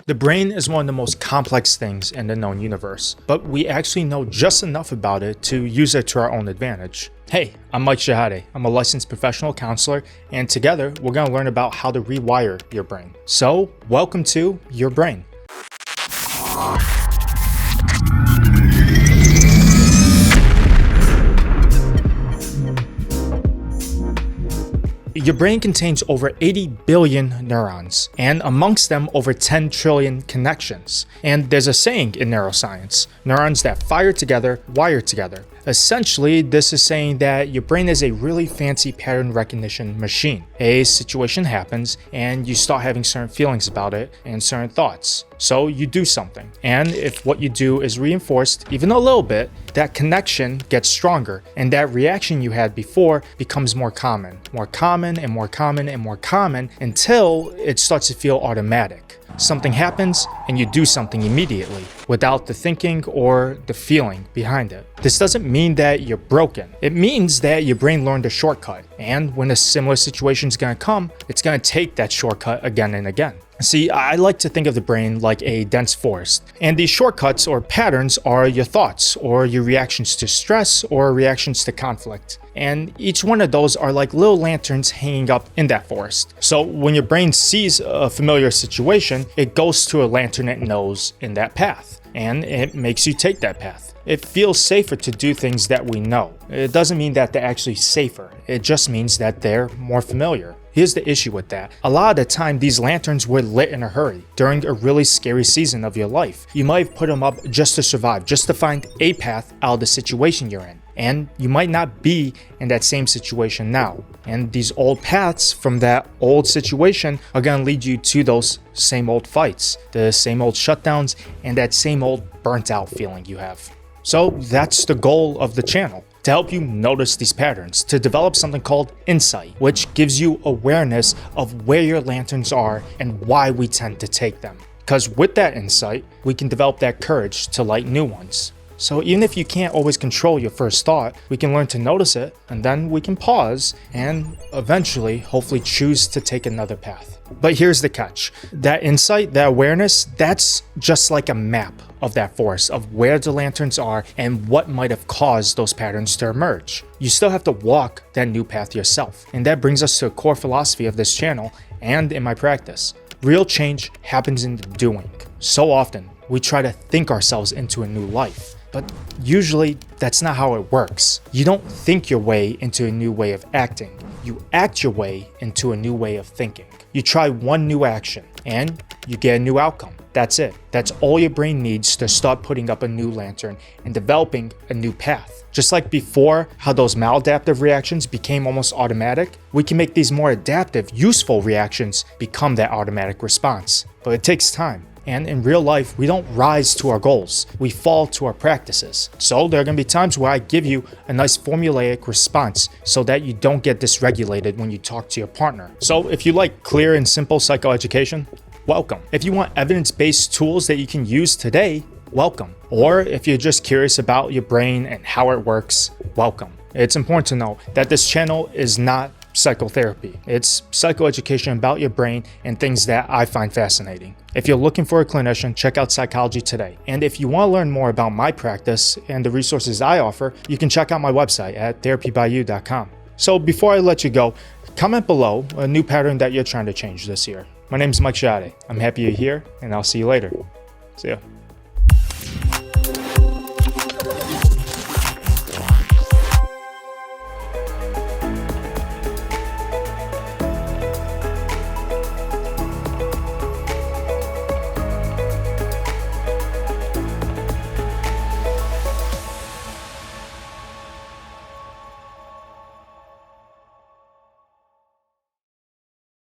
The brain is one of the most complex things in the known universe, but we actually know just enough about it to use it to our own advantage. Hey, I'm Mike Shahade. I'm a licensed professional counselor, and together we're going to learn about how to rewire your brain. So, welcome to Your Brain. Your brain contains over 80 billion neurons, and amongst them over 10 trillion connections. And there's a saying in neuroscience, neurons that fire together, wire together. Essentially, this is saying that your brain is a really fancy pattern recognition machine. A situation happens, and you start having certain feelings about it and certain thoughts. So you do something, and if what you do is reinforced even a little bit, that connection gets stronger, and that reaction you had before becomes more common until it starts to feel automatic. Something happens and you do something immediately without the thinking or the feeling behind it. This doesn't mean that you're broken. It means that your brain learned a shortcut, and when a similar situation is going to come, it's going to take that shortcut again and again. See, I like to think of the brain like a dense forest, and these shortcuts or patterns are your thoughts or your reactions to stress or reactions to conflict. And each one of those are like little lanterns hanging up in that forest. So when your brain sees a familiar situation, it goes to a lantern it knows in that path, and it makes you take that path. It feels safer to do things that we know. It doesn't mean that they're actually safer. It just means that they're more familiar. Here's the issue with that. A lot of the time, these lanterns were lit in a hurry during a really scary season of your life. You might have put them up just to survive, just to find a path out of the situation you're in. And you might not be in that same situation now. And these old paths from that old situation are going to lead you to those same old fights, the same old shutdowns, and that same old burnt out feeling you have. So that's the goal of the channel, to help you notice these patterns, to develop something called insight, which gives you awareness of where your lanterns are and why we tend to take them. Because with that insight, we can develop that courage to light new ones. So even if you can't always control your first thought, we can learn to notice it, and then we can pause and eventually, hopefully, choose to take another path. But here's the catch. That insight, that awareness, that's just like a map of that forest, of where the lanterns are and what might have caused those patterns to emerge. You still have to walk that new path yourself. And that brings us to a core philosophy of this channel and in my practice. Real change happens in the doing. So often, we try to think ourselves into a new life. But usually, that's not how it works. You don't think your way into a new way of acting. You act your way into a new way of thinking. You try one new action, and you get a new outcome. That's it. That's all your brain needs to start putting up a new lantern and developing a new path. Just like before, how those maladaptive reactions became almost automatic, we can make these more adaptive, useful reactions become that automatic response. But it takes time. And in real life, we don't rise to our goals. We fall to our practices. So there are going to be times where I give you a nice formulaic response so that you don't get dysregulated when you talk to your partner. So if you like clear and simple psychoeducation, welcome. If you want evidence-based tools that you can use today, welcome. Or if you're just curious about your brain and how it works, welcome. It's important to know that this channel is not psychotherapy. It's psychoeducation about your brain and things that I find fascinating. If you're looking for a clinician, check out Psychology Today. And if you want to learn more about my practice and the resources I offer, you can check out my website at therapybyu.com. So before I let you go, comment below a new pattern that you're trying to change this year. My name is Mike Shahade. I'm happy you're here, and I'll see you later. See ya.